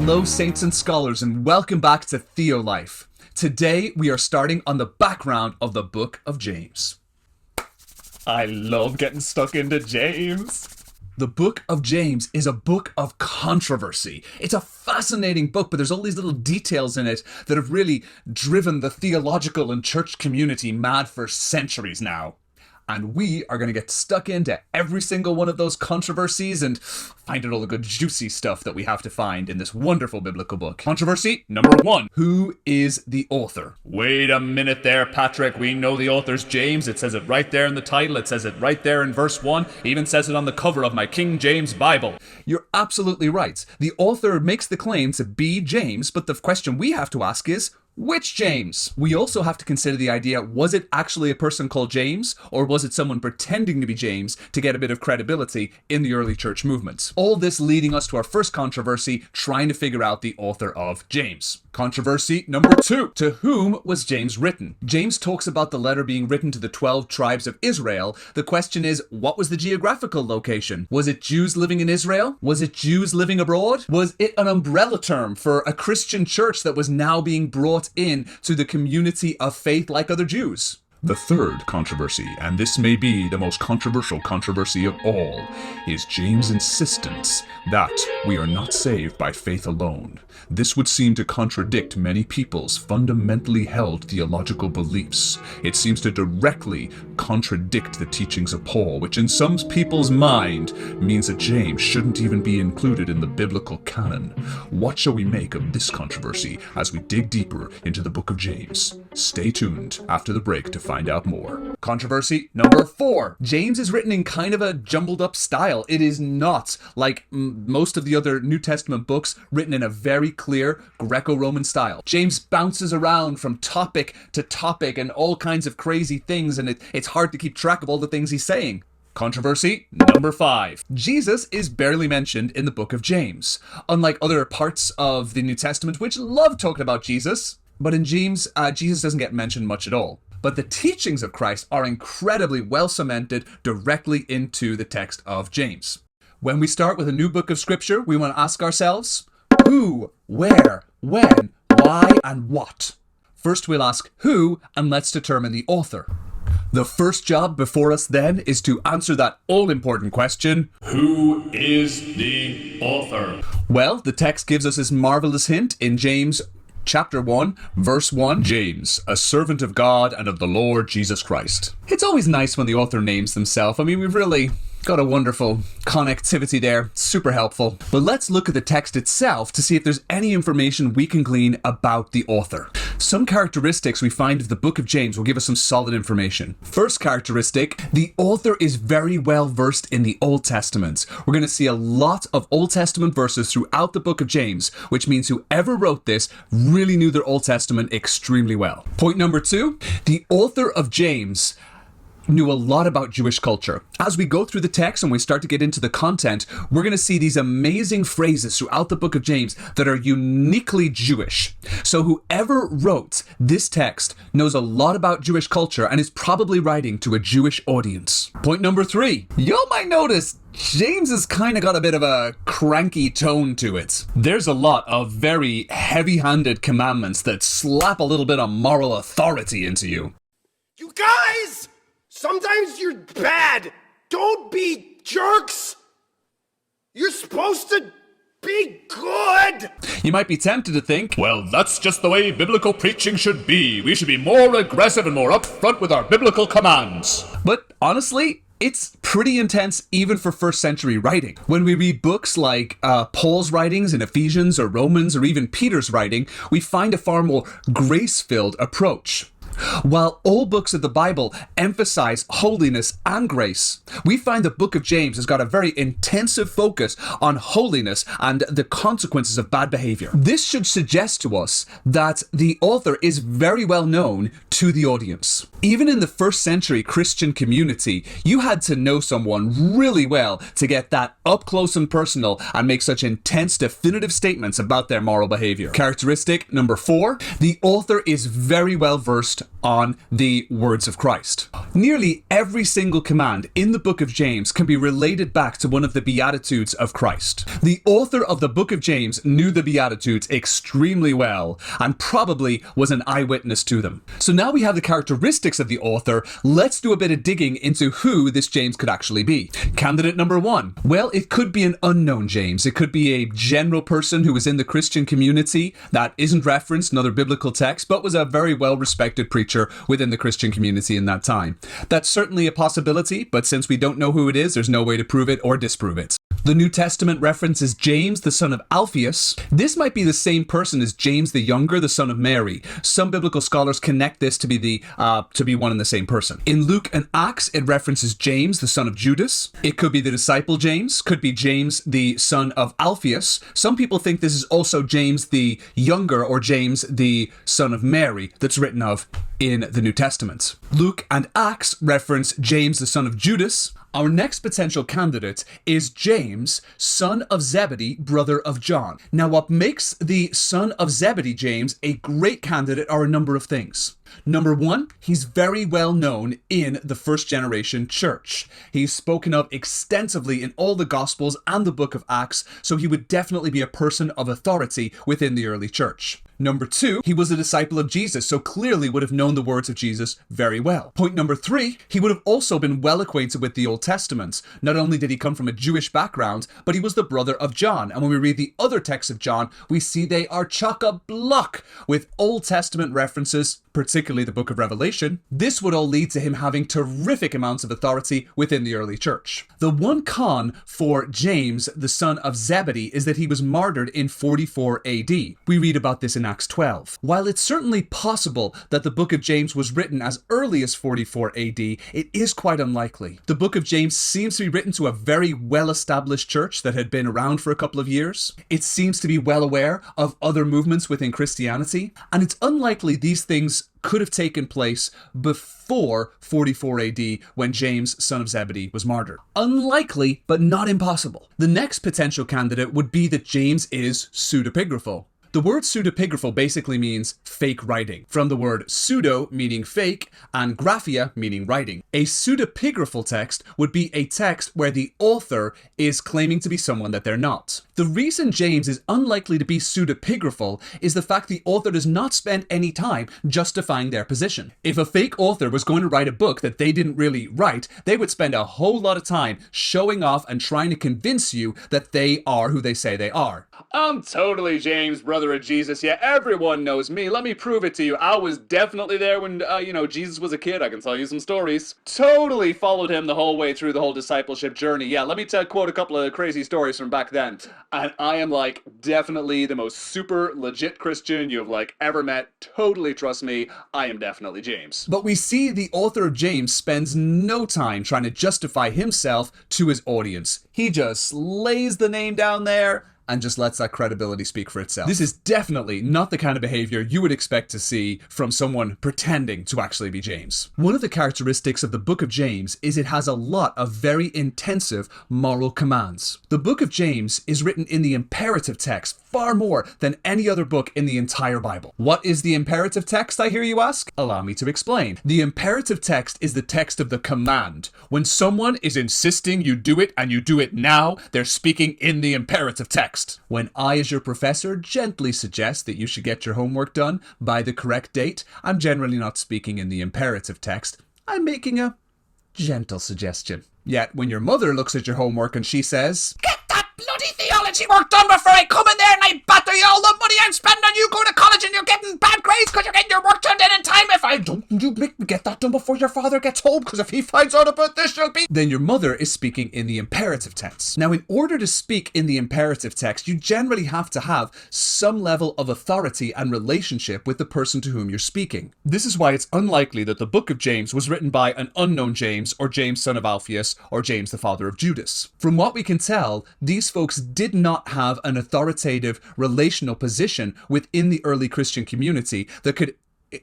Hello, saints and scholars, and welcome back to Theolife. Today, we are starting on the background of the book of James. I love getting stuck into James. The book of James is a book of controversy. It's a fascinating book, but there's all these little details in it that have really driven the theological and church community mad for centuries now. And we are going to get stuck into every single one of those controversies and find out all the good juicy stuff that we have to find in this wonderful biblical book. Controversy number 1. Who is the author? Wait a minute there, Patrick. We know the author's James. It says it right there in the title. It says it right there in verse 1. It even says it on the cover of my King James Bible. You're absolutely right. The author makes the claim to be James, but the question we have to ask is, which James? We also have to consider the idea, was it actually a person called James, or was it someone pretending to be James to get a bit of credibility in the early church movement? All this leading us to our first controversy, trying to figure out the author of James. Controversy number 2. To whom was James written? James talks about the letter being written to the 12 tribes of Israel. The question is, what was the geographical location? Was it Jews living in Israel? Was it Jews living abroad? Was it an umbrella term for a Christian church that was now being brought in to the community of faith like other Jews? The third controversy, and this may be the most controversial controversy of all, is James' insistence that we are not saved by faith alone. This would seem to contradict many people's fundamentally held theological beliefs. It seems to directly contradict the teachings of Paul, which in some people's mind means that James shouldn't even be included in the biblical canon. What shall we make of this controversy as we dig deeper into the book of James? Stay tuned after the break to find out more. Controversy number 4. James is written in kind of a jumbled up style. It is not like most of the other New Testament books written in a very clear Greco-Roman style. James bounces around from topic to topic and all kinds of crazy things, and it's hard to keep track of all the things he's saying. Controversy number 5. Jesus is barely mentioned in the book of James. Unlike other parts of the New Testament, which love talking about Jesus, but in James, Jesus doesn't get mentioned much at all. But the teachings of Christ are incredibly well cemented directly into the text of James. When we start with a new book of scripture, we want to ask ourselves, who, where, when, why, and what? First we'll ask who, and let's determine the author. The first job before us then is to answer that all-important question, who is the author? Well, the text gives us this marvelous hint in James Chapter 1, verse 1, James, a servant of God and of the Lord Jesus Christ. It's always nice when the author names themselves. I mean, we've really got a wonderful connectivity there. Super helpful. But let's look at the text itself to see if there's any information we can glean about the author. Some characteristics we find of the book of James will give us some solid information. First characteristic, the author is very well versed in the Old Testament. We're going to see a lot of Old Testament verses throughout the book of James, which means whoever wrote this really knew their Old Testament extremely well. Point number 2, the author of James knew a lot about Jewish culture. As we go through the text and we start to get into the content, we're going to see these amazing phrases throughout the book of James that are uniquely Jewish. So whoever wrote this text knows a lot about Jewish culture and is probably writing to a Jewish audience. Point number 3, y'all might notice James has kind of got a bit of a cranky tone to it. There's a lot of very heavy-handed commandments that slap a little bit of moral authority into you. You guys! Sometimes you're bad. Don't be jerks. You're supposed to be good. You might be tempted to think, well, that's just the way biblical preaching should be. We should be more aggressive and more upfront with our biblical commands. But honestly, it's pretty intense even for first century writing. When we read books like Paul's writings in Ephesians or Romans or even Peter's writing, we find a far more grace-filled approach. While all books of the Bible emphasize holiness and grace, we find the book of James has got a very intensive focus on holiness and the consequences of bad behavior. This should suggest to us that the author is very well known to the audience. Even in the first century Christian community, you had to know someone really well to get that up close and personal and make such intense, definitive statements about their moral behavior. Characteristic number 4, the author is very well versed based on the words of Christ. Nearly every single command in the book of James can be related back to one of the Beatitudes of Christ. The author of the book of James knew the Beatitudes extremely well and probably was an eyewitness to them. So now we have the characteristics of the author. Let's do a bit of digging into who this James could actually be. Candidate number one. Well, it could be an unknown James. It could be a general person who was in the Christian community that isn't referenced in other biblical texts, but was a very well-respected preacher within the Christian community in that time. That's certainly a possibility, but since we don't know who it is, there's no way to prove it or disprove it. The New Testament references James, the son of Alphaeus. This might be the same person as James the Younger, the son of Mary. Some biblical scholars connect this to be one and the same person. In Luke and Acts, it references James, the son of Judas. It could be the disciple James, could be James, the son of Alphaeus. Some people think this is also James the Younger or James the son of Mary that's written of in the New Testament. Luke and Acts reference James, the son of Judas. Our next potential candidate is James, son of Zebedee, brother of John. Now, what makes the son of Zebedee James a great candidate are a number of things. Number one, he's very well known in the first generation church. He's spoken of extensively in all the Gospels and the book of Acts, so he would definitely be a person of authority within the early church. Number two, he was a disciple of Jesus, so clearly would have known the words of Jesus very well. Point number three, he would have also been well acquainted with the Old Testament. Not only did he come from a Jewish background, but he was the brother of John. And when we read the other texts of John, we see they are chock-a-block with Old Testament references, particularly the book of Revelation. This would all lead to him having terrific amounts of authority within the early church. The one con for James, the son of Zebedee, is that he was martyred in 44 AD. We read about this in Acts 12. While it's certainly possible that the book of James was written as early as 44 AD, it is quite unlikely. The book of James seems to be written to a very well-established church that had been around for a couple of years. It seems to be well aware of other movements within Christianity, and it's unlikely these things could have taken place before 44 AD when James, son of Zebedee, was martyred. Unlikely, but not impossible. The next potential candidate would be that James is pseudepigraphal. The word pseudepigraphal basically means fake writing, from the word pseudo meaning fake and graphia meaning writing. A pseudepigraphal text would be a text where the author is claiming to be someone that they're not. The reason James is unlikely to be pseudepigraphal is the fact the author does not spend any time justifying their position. If a fake author was going to write a book that they didn't really write, they would spend a whole lot of time showing off and trying to convince you that they are who they say they are. I'm totally James, brother of Jesus. Yeah, everyone knows me. Let me prove it to you. I was definitely there when, Jesus was a kid. I can tell you some stories. Totally followed him the whole way through the whole discipleship journey. Yeah, let me quote a couple of crazy stories from back then. And I am definitely the most super legit Christian you've ever met. Totally trust me. I am definitely James. But we see the author of James spends no time trying to justify himself to his audience. He just lays the name down there and just lets that credibility speak for itself. This is definitely not the kind of behavior you would expect to see from someone pretending to actually be James. One of the characteristics of the book of James is it has a lot of very intensive moral commands. The book of James is written in the imperative text far more than any other book in the entire Bible. What is the imperative text, I hear you ask? Allow me to explain. The imperative text is the text of the command. When someone is insisting you do it and you do it now, they're speaking in the imperative text. When I, as your professor, gently suggest that you should get your homework done by the correct date, I'm generally not speaking in the imperative text. I'm making a gentle suggestion. Yet, when your mother looks at your homework and she says, "Get that bloody theology work done before I come in there and I batter you all the money I'm spending on you going to college and you're getting bad grades because you're getting your work done in time. If I don't, you make me get that done before your father gets home, because if he finds out about this, you'll be..." Then your mother is speaking in the imperative tense. Now, in order to speak in the imperative text, you generally have to have some level of authority and relationship with the person to whom you're speaking. This is why it's unlikely that the book of James was written by an unknown James, or James son of Alphaeus, or James the father of Judas. From what we can tell, these folks did not have an authoritative relational position within the early Christian community that could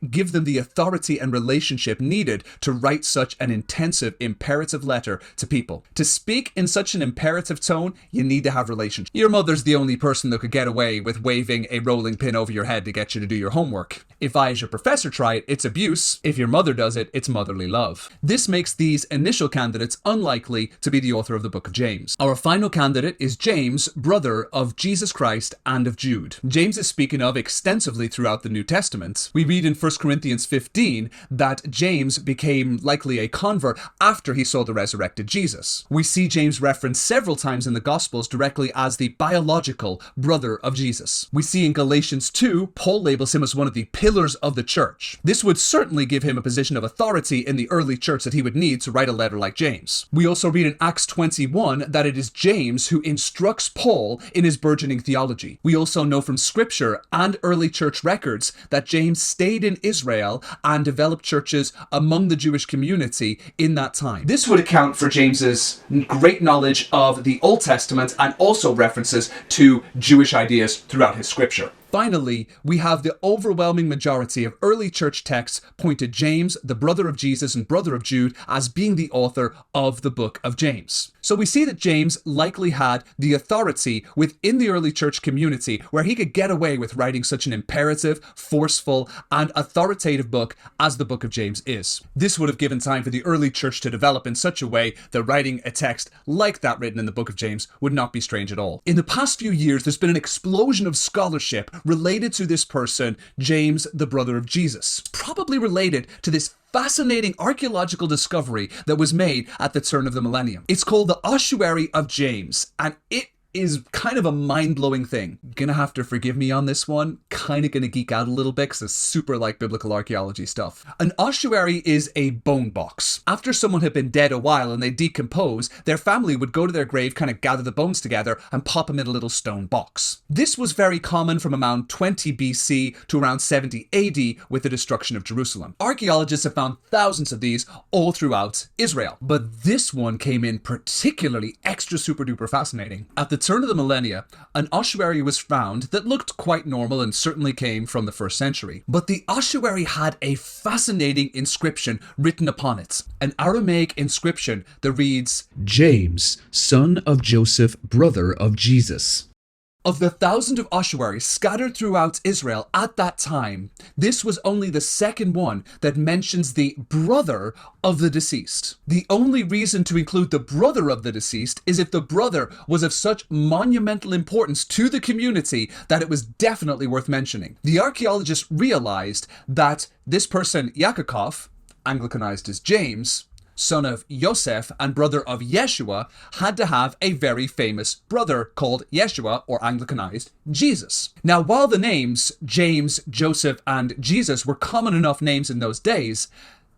give them the authority and relationship needed to write such an intensive, imperative letter to people. To speak in such an imperative tone, you need to have relationship. Your mother's the only person that could get away with waving a rolling pin over your head to get you to do your homework. If I, as your professor, try it, it's abuse. If your mother does it, it's motherly love. This makes these initial candidates unlikely to be the author of the book of James. Our final candidate is James, brother of Jesus Christ and of Jude. James is spoken of extensively throughout the New Testament. We read in 1 Corinthians 15 that James became likely a convert after he saw the resurrected Jesus. We see James referenced several times in the Gospels directly as the biological brother of Jesus. We see in Galatians 2, Paul labels him as one of the pillars of the church. This would certainly give him a position of authority in the early church that he would need to write a letter like James. We also read in Acts 21 that it is James who instructs Paul in his burgeoning theology. We also know from scripture and early church records that James stayed in Israel and developed churches among the Jewish community in that time. This would account for James's great knowledge of the Old Testament and also references to Jewish ideas throughout his scripture. Finally, we have the overwhelming majority of early church texts pointed James, the brother of Jesus and brother of Jude, as being the author of the book of James. So we see that James likely had the authority within the early church community where he could get away with writing such an imperative, forceful, and authoritative book as the book of James is. This would have given time for the early church to develop in such a way that writing a text like that written in the book of James would not be strange at all. In the past few years, there's been an explosion of scholarship related to this person, James, the brother of Jesus, probably related to this fascinating archaeological discovery that was made at the turn of the millennium. It's called the ossuary of James, and it is kind of a mind-blowing thing. Gonna have to forgive me on this one. Kind of gonna geek out a little bit because I super like biblical archaeology stuff. An ossuary is a bone box. After someone had been dead a while and they decompose, their family would go to their grave, kind of gather the bones together and pop them in a little stone box. This was very common from around 20 BC to around 70 AD with the destruction of Jerusalem. Archaeologists have found thousands of these all throughout Israel, but this one came in particularly extra super duper fascinating. At the turn of the millennia, an ossuary was found that looked quite normal and certainly came from the first century. But the ossuary had a fascinating inscription written upon it. An Aramaic inscription that reads, "James, son of Joseph, brother of Jesus." Of the thousands of ossuaries scattered throughout Israel at that time, this was only the second one that mentions the brother of the deceased. The only reason to include the brother of the deceased is if the brother was of such monumental importance to the community that it was definitely worth mentioning. The archaeologists realized that this person, Yaakov, Anglicanized as James, son of Yosef and brother of Yeshua, had to have a very famous brother called Yeshua, or Anglicanized Jesus. Now, while the names James, Joseph, and Jesus were common enough names in those days,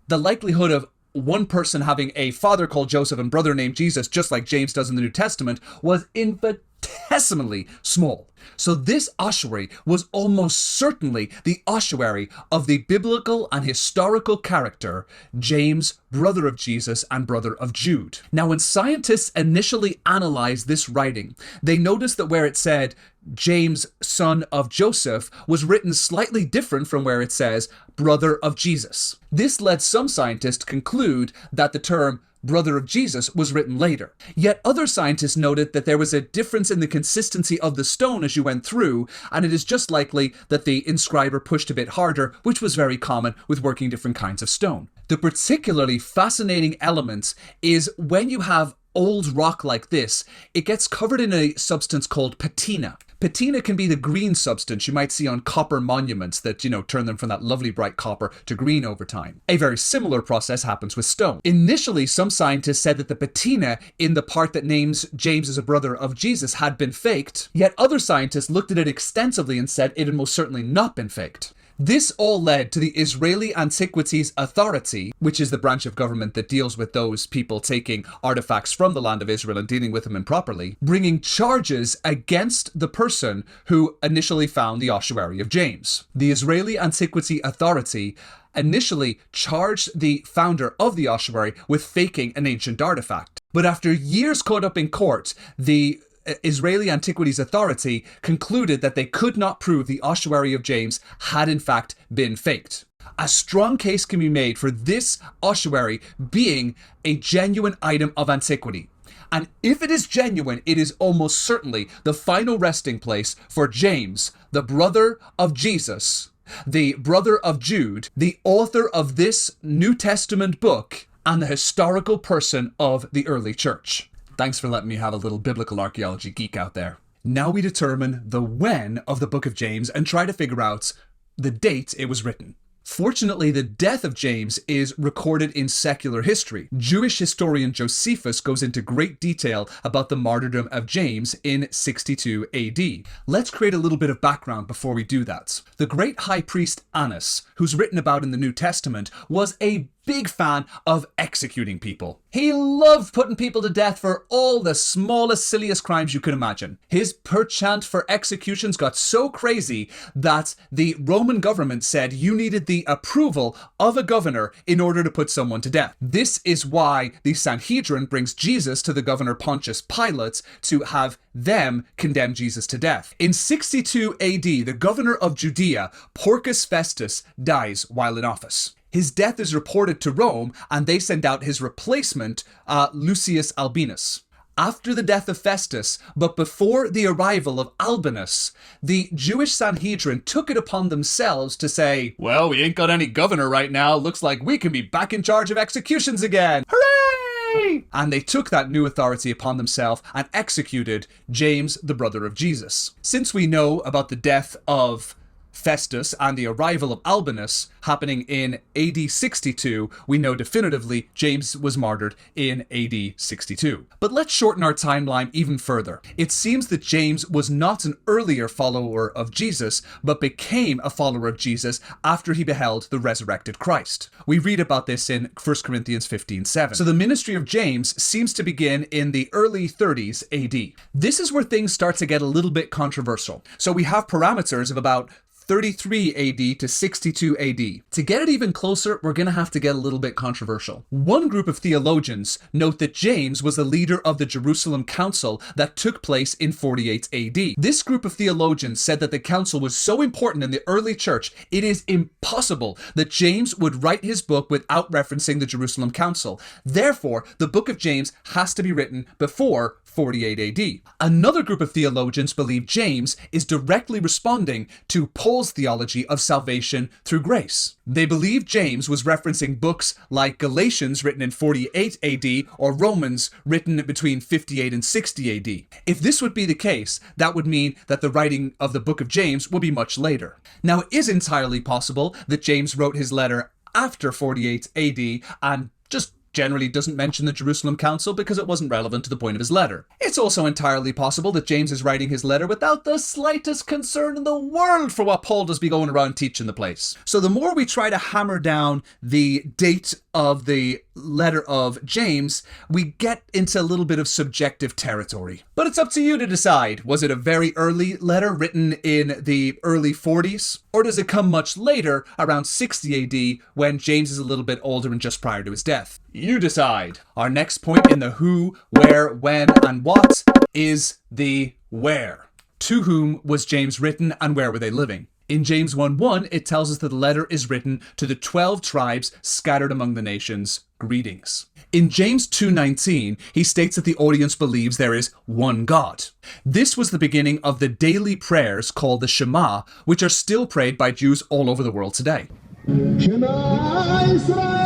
the likelihood of one person having a father called Joseph and brother named Jesus, just like James does in the New Testament, was infinitesimally small. So this ossuary was almost certainly the ossuary of the biblical and historical character, James, brother of Jesus and brother of Jude. Now, when scientists initially analyzed this writing, they noticed that where it said James, son of Joseph, was written slightly different from where it says brother of Jesus. This led some scientists to conclude that the term brother of Jesus was written later. Yet other scientists noted that there was a difference in the consistency of the stone as you went through, and it is just likely that the inscriber pushed a bit harder, which was very common with working different kinds of stone. The particularly fascinating element is when you have old rock like this, it gets covered in a substance called patina. Patina can be the green substance you might see on copper monuments that, turn them from that lovely bright copper to green over time. A very similar process happens with stone. Initially, some scientists said that the patina in the part that names James as a brother of Jesus had been faked, yet other scientists looked at it extensively and said it had most certainly not been faked. This all led to the Israeli Antiquities Authority, which is the branch of government that deals with those people taking artifacts from the land of Israel and dealing with them improperly, bringing charges against the person who initially found the ossuary of James. The Israeli Antiquity Authority initially charged the founder of the ossuary with faking an ancient artifact. But after years caught up in court, the Israeli Antiquities Authority concluded that they could not prove the ossuary of James had in fact been faked. A strong case can be made for this ossuary being a genuine item of antiquity. And if it is genuine, it is almost certainly the final resting place for James, the brother of Jesus, the brother of Jude, the author of this New Testament book, and the historical person of the early church. Thanks for letting me have a little biblical archaeology geek out there. Now we determine the when of the book of James and try to figure out the date it was written. Fortunately, the death of James is recorded in secular history. Jewish historian Josephus goes into great detail about the martyrdom of James in 62 AD. Let's create a little bit of background before we do that. The great high priest Annas, who's written about in the New Testament, was a big fan of executing people. He loved putting people to death for all the smallest, silliest crimes you could imagine. His penchant for executions got so crazy that the Roman government said you needed the approval of a governor in order to put someone to death. This is why the Sanhedrin brings Jesus to the governor Pontius Pilate to have them condemn Jesus to death. In 62 AD, the governor of Judea, Porcius Festus, dies while in office. His death is reported to Rome, and they send out his replacement, Lucius Albinus. After the death of Festus, but before the arrival of Albinus, the Jewish Sanhedrin took it upon themselves to say, well, we ain't got any governor right now. Looks like we can be back in charge of executions again. Hooray! And they took that new authority upon themselves and executed James, the brother of Jesus. Since we know about the death of Festus and the arrival of Albinus happening in AD 62, we know definitively James was martyred in AD 62. But let's shorten our timeline even further. It seems that James was not an earlier follower of Jesus, but became a follower of Jesus after he beheld the resurrected Christ. We read about this in 1 Corinthians 15:7. So the ministry of James seems to begin in the early 30s AD. This is where things start to get a little bit controversial. So we have parameters of about 33 AD to 62 AD. To get it even closer, we're going to have to get a little bit controversial. One group of theologians note that James was the leader of the Jerusalem Council that took place in 48 AD. This group of theologians said that the council was so important in the early church, it is impossible that James would write his book without referencing the Jerusalem Council. Therefore, the book of James has to be written before 48 AD. Another group of theologians believe James is directly responding to Paul's theology of salvation through grace. They believe James was referencing books like Galatians written in 48 AD or Romans written between 58 and 60 AD. If this would be the case, that would mean that the writing of the book of James will be much later. Now, it is entirely possible that James wrote his letter after 48 AD and just generally doesn't mention the Jerusalem Council because it wasn't relevant to the point of his letter. It's also entirely possible that James is writing his letter without the slightest concern in the world for what Paul does be going around teaching the place. So the more we try to hammer down the date of the letter of James, we get into a little bit of subjective territory. But it's up to you to decide. Was it a very early letter written in the early 40s? Or does it come much later, around 60 AD, when James is a little bit older and just prior to his death? You decide. Our next point in the who, where, when, and what is the where. To whom was James written and where were they living? In James 1:1, it tells us that the letter is written to the 12 tribes scattered among the nations. Greetings. In James 2:19, he states that the audience believes there is one God. This was the beginning of the daily prayers called the Shema, which are still prayed by Jews all over the world today. Shema Israel!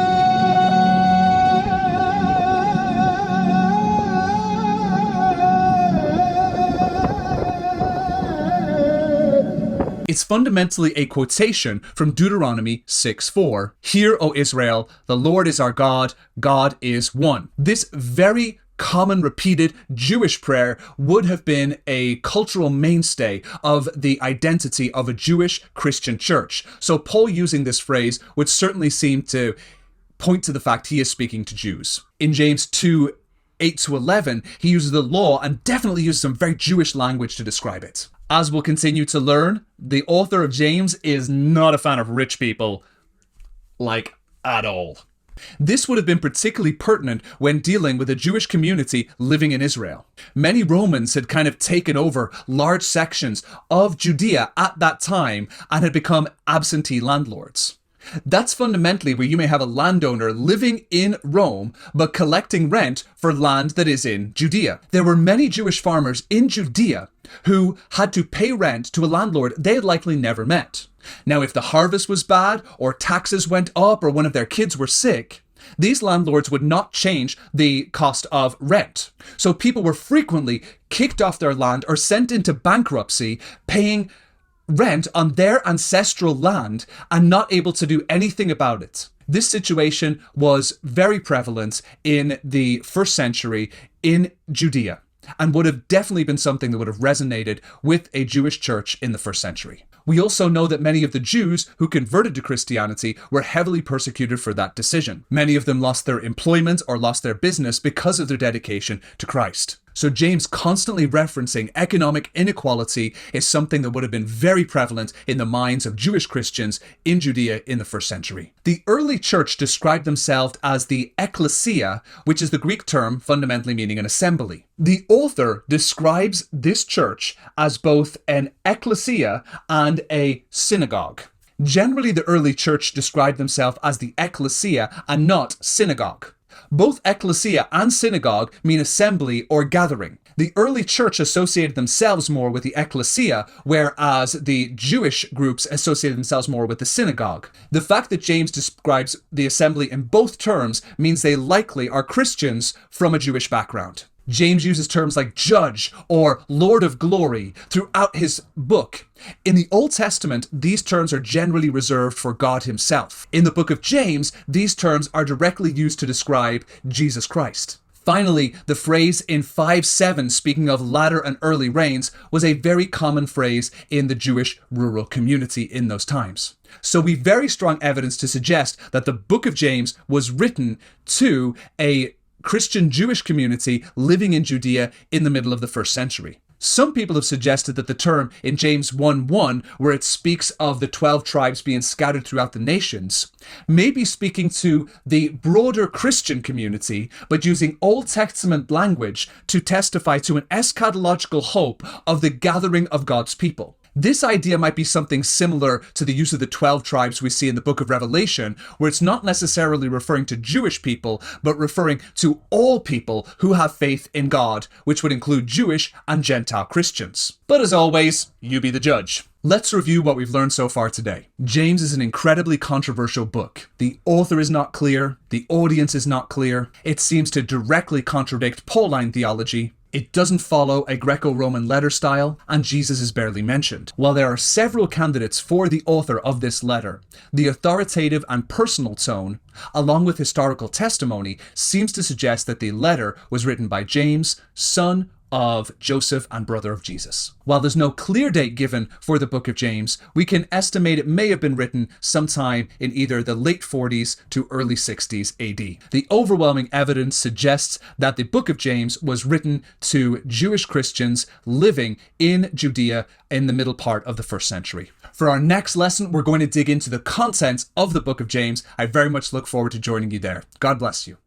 It's fundamentally a quotation from Deuteronomy 6:4. Hear, O Israel, the Lord is our God, God is one. This very common repeated Jewish prayer would have been a cultural mainstay of the identity of a Jewish Christian church. So Paul using this phrase would certainly seem to point to the fact he is speaking to Jews. In James 2:8-11, he uses the law and definitely uses some very Jewish language to describe it. As we'll continue to learn, the author of James is not a fan of rich people, like, at all. This would have been particularly pertinent when dealing with a Jewish community living in Israel. Many Romans had kind of taken over large sections of Judea at that time and had become absentee landlords. That's fundamentally where you may have a landowner living in Rome, but collecting rent for land that is in Judea. There were many Jewish farmers in Judea who had to pay rent to a landlord they had likely never met. Now, if the harvest was bad, or taxes went up, or one of their kids were sick, these landlords would not change the cost of rent. So people were frequently kicked off their land or sent into bankruptcy, paying rent on their ancestral land and not able to do anything about it. This situation was very prevalent in the first century in Judea, and would have definitely been something that would have resonated with a Jewish church in the first century. We also know that many of the Jews who converted to Christianity were heavily persecuted for that decision. Many of them lost their employment or lost their business because of their dedication to Christ. So James constantly referencing economic inequality is something that would have been very prevalent in the minds of Jewish Christians in Judea in the first century. The early church described themselves as the ecclesia, which is the Greek term fundamentally meaning an assembly. The author describes this church as both an ecclesia and a synagogue. Generally, the early church described themselves as the ecclesia and not synagogue. Both ecclesia and synagogue mean assembly or gathering. The early church associated themselves more with the ecclesia, whereas the Jewish groups associated themselves more with the synagogue. The fact that James describes the assembly in both terms means they likely are Christians from a Jewish background. James uses terms like judge or Lord of glory throughout his book. In the Old Testament, these terms are generally reserved for God himself. In the book of James, these terms are directly used to describe Jesus Christ. Finally, the phrase in 5:7, speaking of latter and early rains, was a very common phrase in the Jewish rural community in those times. So we've very strong evidence to suggest that the book of James was written to a Christian Jewish community living in Judea in the middle of the first century. Some people have suggested that the term in James 1:1, where it speaks of the 12 tribes being scattered throughout the nations, may be speaking to the broader Christian community, but using Old Testament language to testify to an eschatological hope of the gathering of God's people. This idea might be something similar to the use of the 12 tribes we see in the book of Revelation, where it's not necessarily referring to Jewish people, but referring to all people who have faith in God, which would include Jewish and Gentile Christians. But as always, you be the judge. Let's review what we've learned so far today. James is an incredibly controversial book. The author is not clear, the audience is not clear, it seems to directly contradict Pauline theology, it doesn't follow a Greco-Roman letter style, and Jesus is barely mentioned. While there are several candidates for the author of this letter, the authoritative and personal tone, along with historical testimony, seems to suggest that the letter was written by James, son of Joseph and brother of Jesus. While there's no clear date given for the book of James, we can estimate it may have been written sometime in either the late 40s to early 60s AD. The overwhelming evidence suggests that the book of James was written to Jewish Christians living in Judea in the middle part of the first century. For our next lesson, we're going to dig into the contents of the book of James. I very much look forward to joining you there. God bless you.